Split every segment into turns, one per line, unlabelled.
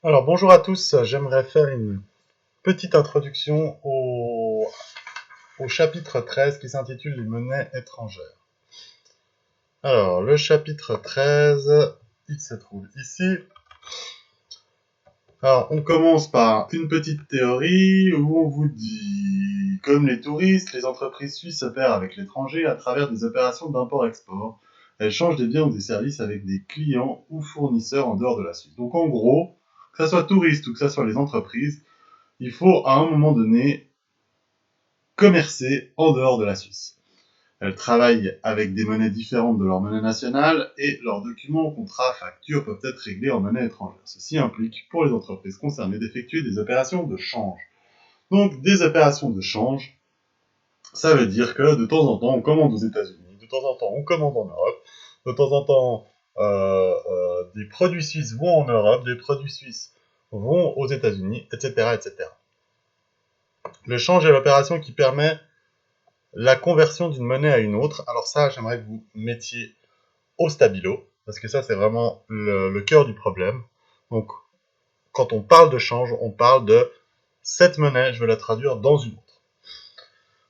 Alors bonjour à tous, j'aimerais faire une petite introduction au chapitre 13 qui s'intitule Les monnaies étrangères. Alors le chapitre 13, il se trouve ici. Alors on commence par une petite théorie où on vous dit, comme les touristes, les entreprises suisses opèrent avec l'étranger à travers des opérations d'import-export. Elles changent des biens ou des services avec des clients ou fournisseurs en dehors de la Suisse. Donc en gros, que ce soit touristes ou que ce soit les entreprises, il faut à un moment donné commercer en dehors de la Suisse. Elles travaillent avec des monnaies différentes de leur monnaie nationale et leurs documents, contrats, factures peuvent être réglés en monnaie étrangère. Ceci implique pour les entreprises concernées d'effectuer des opérations de change. Donc des opérations de change, ça veut dire que de temps en temps on commande aux États-Unis, de temps en temps on commande en Europe, de temps en temps des produits suisses vont en Europe, des produits suisses vont aux États-Unis, etc., etc. Le change est l'opération qui permet la conversion d'une monnaie à une autre. Alors ça, j'aimerais que vous mettiez au stabilo, parce que ça, c'est vraiment le cœur du problème. Donc, quand on parle de change, on parle de cette monnaie, je veux la traduire dans une autre.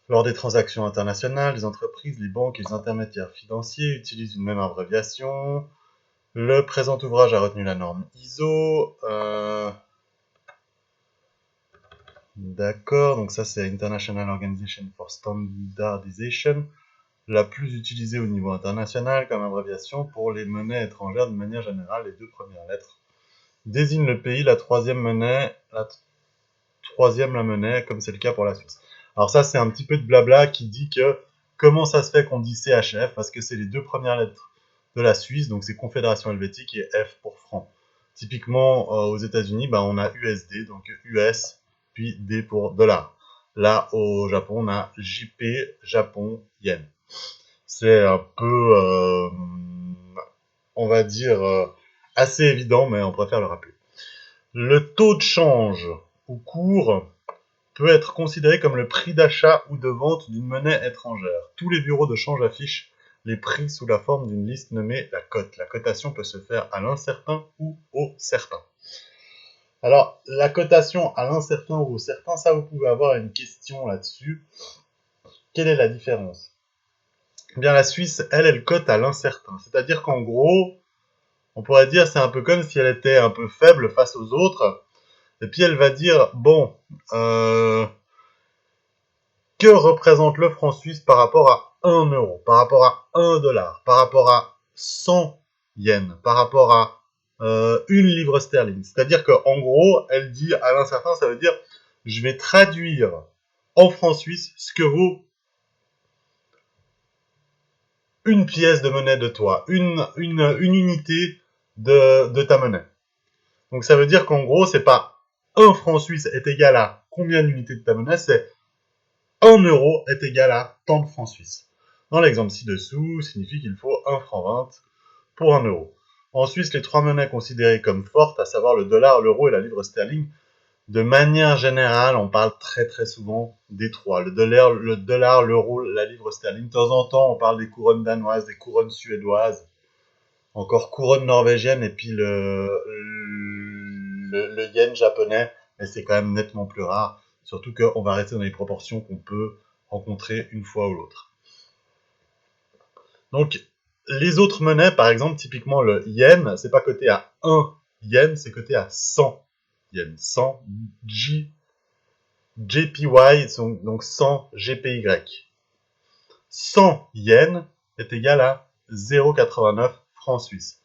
Lors des transactions internationales, les entreprises, les banques et les intermédiaires financiers utilisent une même abréviation. Le présent ouvrage a retenu la norme ISO. D'accord, donc ça c'est International Organization for Standardization, la plus utilisée au niveau international comme abréviation pour les monnaies étrangères de manière générale. Les deux premières lettres désignent le pays, la troisième la monnaie, comme c'est le cas pour la Suisse. Alors ça c'est un petit peu de blabla qui dit que comment ça se fait qu'on dit CHF, parce que c'est les deux premières lettres de la Suisse, donc c'est Confédération Helvétique et F pour franc. Typiquement aux États-Unis, on a USD, donc US, puis D pour dollar. Là au Japon, on a JP, Japon, Yen. C'est un peu, on va dire, assez évident, mais on préfère le rappeler. Le taux de change au cours peut être considéré comme le prix d'achat ou de vente d'une monnaie étrangère. Tous les bureaux de change affichent les prix sous la forme d'une liste nommée la cote. La cotation peut se faire à l'incertain ou au certain. Alors, la cotation à l'incertain ou au certain, ça vous pouvez avoir une question là-dessus. Quelle est la différence ? Eh bien, la Suisse, elle cote à l'incertain. C'est-à-dire qu'en gros, on pourrait dire c'est un peu comme si elle était un peu faible face aux autres. Et puis elle va dire, bon, que représente le franc suisse par rapport à 1 euro, par rapport à 1 dollar, par rapport à 100 yens, par rapport à une livre sterling. C'est-à-dire qu'en gros, elle dit à l'incertain, ça veut dire je vais traduire en franc suisse ce que vaut une pièce de monnaie de toi, une unité de ta monnaie. Donc ça veut dire qu'en gros, c'est pas 1 franc suisse est égal à combien d'unités de ta monnaie, c'est 1 euro est égal à tant de francs suisses. Dans l'exemple ci-dessous, signifie qu'il faut 1 franc 20 pour 1 euro. En Suisse, les trois monnaies considérées comme fortes, à savoir le dollar, l'euro et la livre sterling, de manière générale, on parle très très souvent des trois. Le dollar, l'euro, la livre sterling. De temps en temps, on parle des couronnes danoises, des couronnes suédoises, encore couronnes norvégiennes et puis le yen japonais, mais c'est quand même nettement plus rare. Surtout qu'on va rester dans les proportions qu'on peut rencontrer une fois ou l'autre. Donc, les autres monnaies, par exemple, typiquement le yen, c'est pas coté à 1 yen, c'est coté à 100 yens. 100 JPY, donc 100 GPY. 100 yens est égal à 0,89 francs suisses.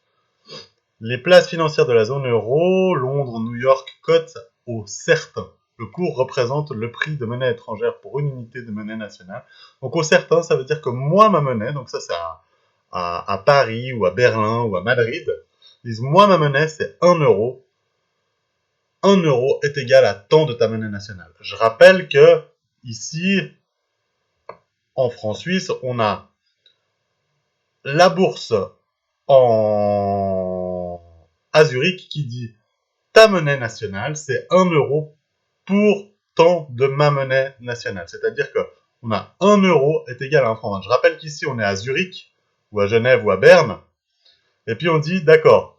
Les places financières de la zone euro, Londres, New York, cotent au certain. Le cours représente le prix de monnaie étrangère pour une unité de monnaie nationale. Donc au certain, ça veut dire que moi, ma monnaie, donc ça c'est à Paris ou à Berlin ou à Madrid, disent moi, ma monnaie c'est 1 euro. 1 euro est égal à tant de ta monnaie nationale. Je rappelle que ici, en francs suisses, on a la bourse à Zurich qui dit ta monnaie nationale, c'est 1 euro pour tant de ma monnaie nationale. C'est-à-dire que on a 1 euro est égal à 1 franc 20. Je rappelle qu'ici, on est à Zurich, ou à Genève, ou à Berne, et puis on dit, d'accord,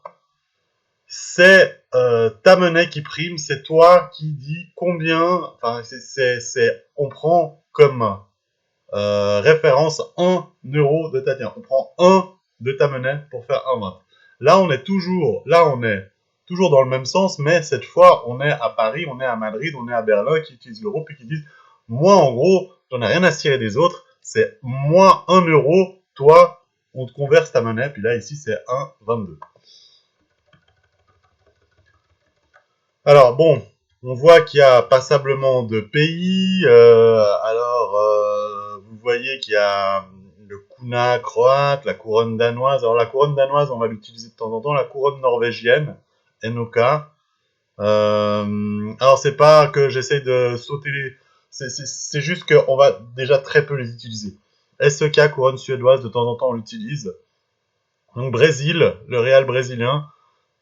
c'est ta monnaie qui prime, c'est toi qui dis combien, enfin, on prend comme référence 1 euro de ta monnaie. On prend 1 de ta monnaie pour faire 1,20. Là, on est toujours dans le même sens, mais cette fois, on est à Paris, on est à Madrid, on est à Berlin, qui utilisent l'euro, puis qui disent, moi, en gros, j'en ai rien à cirer des autres, c'est moi 1 euro, toi, on te converse ta monnaie, puis là, ici, c'est 1,22. Alors, bon, on voit qu'il y a passablement de pays. Vous voyez qu'il y a le kuna croate, la couronne danoise. Alors, la couronne danoise, on va l'utiliser de temps en temps. La couronne norvégienne, NOK. Alors, c'est pas que j'essaye de sauter les... C'est juste qu'on va déjà très peu les utiliser. SEK, couronne suédoise, de temps en temps, on l'utilise. Donc, Brésil, le réal brésilien.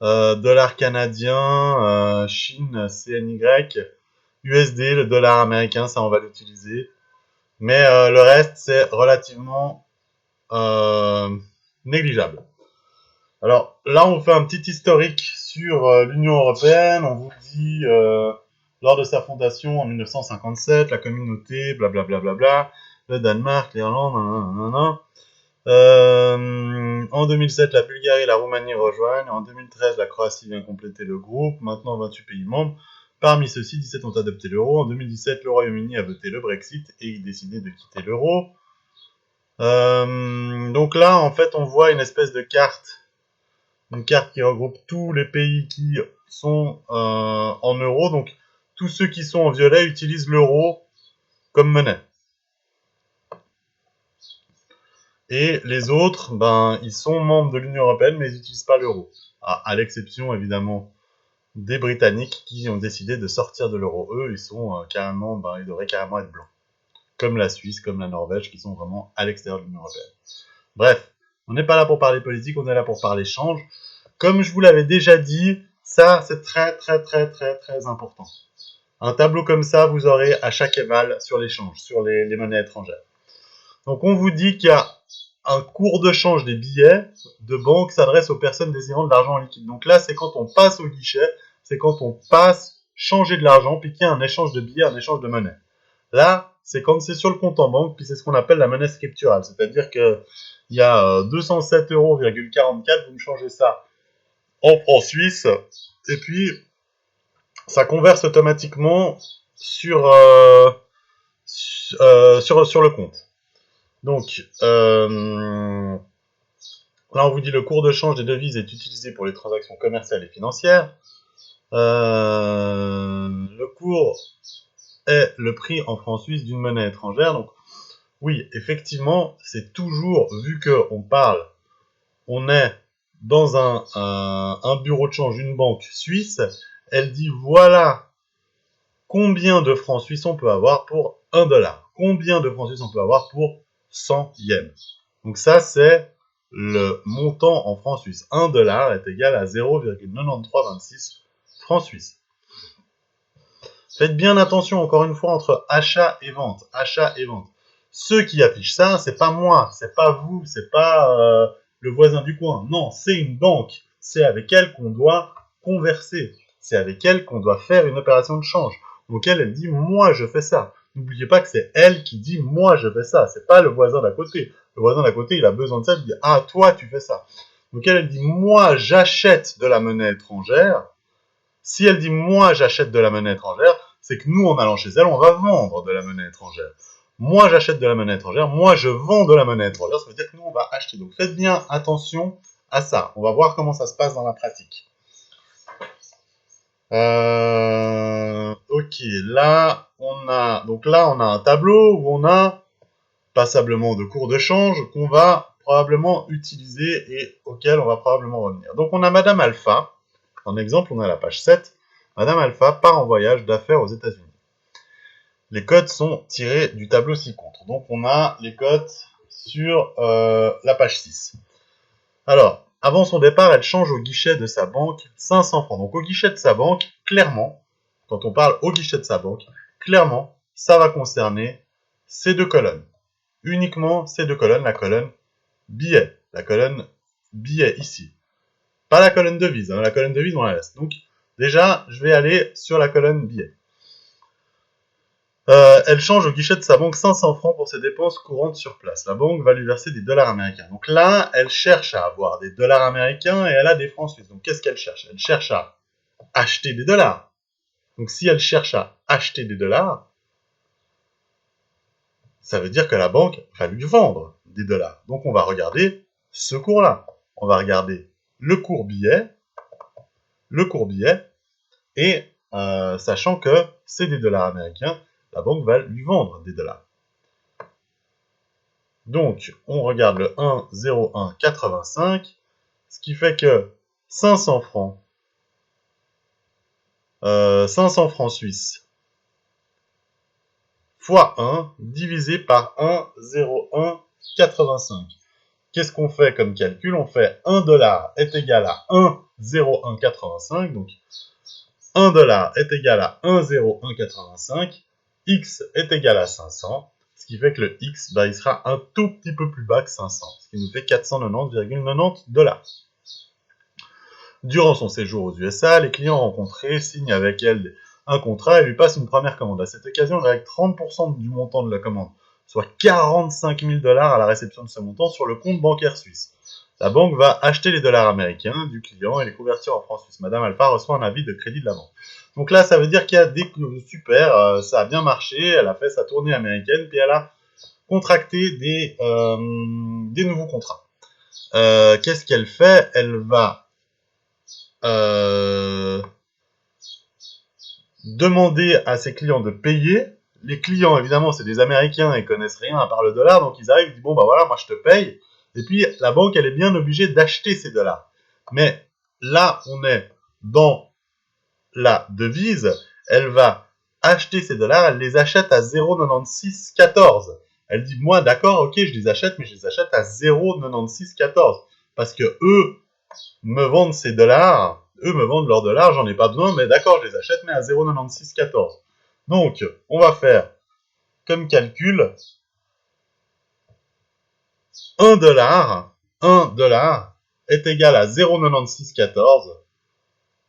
Dollar canadien, Chine, CNY, USD, le dollar américain, ça on va l'utiliser. Mais le reste, c'est relativement négligeable. Alors là, on fait un petit historique sur l'Union européenne. On vous dit, lors de sa fondation en 1957, la communauté, blablabla, le Danemark, l'Irlande, nanana. En 2007, la Bulgarie et la Roumanie rejoignent. En 2013, la Croatie vient compléter le groupe. Maintenant, 28 pays membres. Parmi ceux-ci, 17 ont adopté l'euro. En 2017, le Royaume-Uni a voté le Brexit et décidé de quitter l'euro. Donc là, en fait, on voit une espèce de carte. Une carte qui regroupe tous les pays qui sont en euros. Donc, tous ceux qui sont en violet utilisent l'euro comme monnaie. Et les autres, ils sont membres de l'Union européenne, mais ils n'utilisent pas l'euro. À l'exception, évidemment, des Britanniques qui ont décidé de sortir de l'euro. Eux, ils sont ils devraient carrément être blancs. Comme la Suisse, comme la Norvège, qui sont vraiment à l'extérieur de l'Union européenne. Bref, on n'est pas là pour parler politique, on est là pour parler change. Comme je vous l'avais déjà dit, ça, c'est très, très, très, très, très important. Un tableau comme ça, vous aurez à chaque éval sur l'échange, sur les monnaies étrangères. Donc, on vous dit qu'il y a un cours de change des billets de banque s'adresse aux personnes désirant de l'argent en liquide. Donc là, c'est quand on passe au guichet, c'est quand on passe changer de l'argent, puis qu'il y a un échange de billets, un échange de monnaie. Là, c'est quand c'est sur le compte en banque, puis c'est ce qu'on appelle la monnaie scripturale. C'est-à-dire qu'il y a 207,44 €, vous me changez ça en francs suisses, et puis ça converse automatiquement sur le compte. Donc, là, on vous dit le cours de change des devises est utilisé pour les transactions commerciales et financières. Le cours est le prix en francs suisses d'une monnaie étrangère. Donc, oui, effectivement, c'est toujours, vu qu'on parle, on est dans un bureau de change, une banque suisse, elle dit voilà combien de francs suisses on peut avoir pour 1 $. Combien de francs suisses on peut avoir pour 100 yens. Donc ça, c'est le montant en francs suisses. 1 $ est égal à 0,9326 francs suisses. Faites bien attention, encore une fois, entre achat et vente. Achat et vente. Ceux qui affichent ça, c'est pas moi, c'est pas vous, c'est pas le voisin du coin. Non, c'est une banque. C'est avec elle qu'on doit converser. C'est avec elle qu'on doit faire une opération de change. Donc elle dit, moi je fais ça. N'oubliez pas que c'est elle qui dit, moi je fais ça. C'est pas le voisin d'à côté. Le voisin d'à côté, il a besoin de ça, il dit, ah toi tu fais ça. Donc elle dit, moi j'achète de la monnaie étrangère. Si elle dit, moi j'achète de la monnaie étrangère, c'est que nous, en allant chez elle, on va vendre de la monnaie étrangère. Moi j'achète de la monnaie étrangère, moi je vends de la monnaie étrangère, ça veut dire que nous on va acheter. Donc faites bien attention à ça. On va voir comment ça se passe dans la pratique. Ok, là on a un tableau où on a passablement de cours de change qu'on va probablement utiliser et auquel on va probablement revenir. Donc on a Madame Alpha, en exemple on a la page 7, Madame Alpha part en voyage d'affaires aux États-Unis. Les codes sont tirés du tableau ci-contre. Donc on a les codes sur la page 6. Alors, avant son départ, elle change au guichet de sa banque 500 francs. Donc au guichet de sa banque, clairement, quand on parle au guichet de sa banque, clairement, ça va concerner ces deux colonnes. Uniquement ces deux colonnes, la colonne billet, la colonne billet ici. Pas la colonne devise, hein, la colonne devise on la laisse. Donc Déjà, je vais aller sur la colonne billets. Elle change au guichet de sa banque 500 francs pour ses dépenses courantes sur place. La banque va lui verser des dollars américains. Donc là, elle cherche à avoir des dollars américains et elle a des francs suisses. Donc qu'est-ce qu'elle cherche? Elle cherche à acheter des dollars. Donc si elle cherche à acheter des dollars, ça veut dire que la banque va lui vendre des dollars. Donc on va regarder ce cours-là. On va regarder le cours billet, et sachant que c'est des dollars américains, la banque va lui vendre des dollars. Donc, on regarde le 1,0185, ce qui fait que 500 francs, 500 francs suisses fois 1 divisé par 1,0185. Qu'est-ce qu'on fait comme calcul? On fait 1 dollar est égal à 1,0185, donc 1 dollar est égal à 1,0185, x est égal à 500, ce qui fait que le x, il sera un tout petit peu plus bas que 500, ce qui nous fait 490,90 dollars. Durant son séjour aux USA, les clients rencontrés signent avec elle un contrat et lui passent une première commande. À cette occasion, elle règle 30% du montant de la commande, soit 45 000 dollars à la réception de ce montant sur le compte bancaire suisse. La banque va acheter les dollars américains du client et les convertir en francs suisses. Madame Alpha reçoit un avis de crédit de la banque. Donc là, ça veut dire qu'il y a des super, ça a bien marché, elle a fait sa tournée américaine, puis elle a contracté des nouveaux contrats. Qu'est-ce qu'elle fait? Elle va demander à ses clients de payer. Les clients, évidemment, c'est des Américains et connaissent rien à part le dollar, donc ils arrivent, ils disent bon bah voilà, moi je te paye. Et puis la banque, elle est bien obligée d'acheter ces dollars. Mais là, on est dans la devise, elle va acheter ces dollars, elle les achète à 0,9614. Elle dit moi d'accord, ok, je les achète, mais je les achète à 0,9614 parce que eux me vendent ces dollars. Eux me vendent leurs dollars, j'en ai pas besoin, mais d'accord, je les achète, mais à 0,9614. Donc, on va faire comme calcul 1 dollar est égal à 0,9614.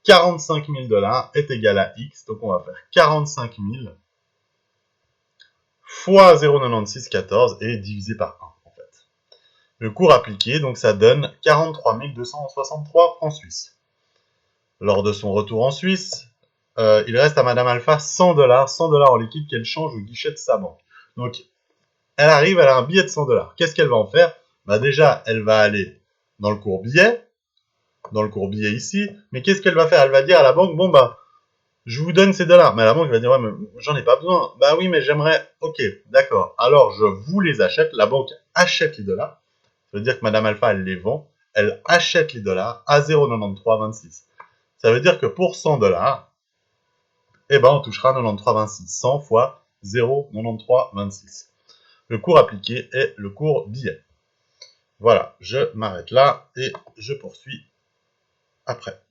45 000 dollars est égal à X. Donc, on va faire 45 000 fois 0,9614 et divisé par 1, en fait. Le cours appliqué, donc ça donne 43 263 francs suisses. Lors de son retour en Suisse, il reste à Madame Alpha 100 dollars en liquide qu'elle change au guichet de sa banque. Donc, elle arrive, elle a un billet de 100 dollars. Qu'est-ce qu'elle va en faire? Bah déjà, elle va aller dans le cours billet ici, mais qu'est-ce qu'elle va faire? Elle va dire à la banque, bon bah, je vous donne ces dollars. Mais la banque va dire, ouais, mais j'en ai pas besoin. Bah oui, mais j'aimerais, ok, d'accord. Alors, je vous les achète. La banque achète les dollars. Ça veut dire que Madame Alpha, elle les vend. Elle achète les dollars à 0,9326. Ça veut dire que pour 100 dollars, eh ben, on touchera 93,26. 100 fois 0,9326. Le cours appliqué est le cours billet. Voilà, je m'arrête là et je poursuis après.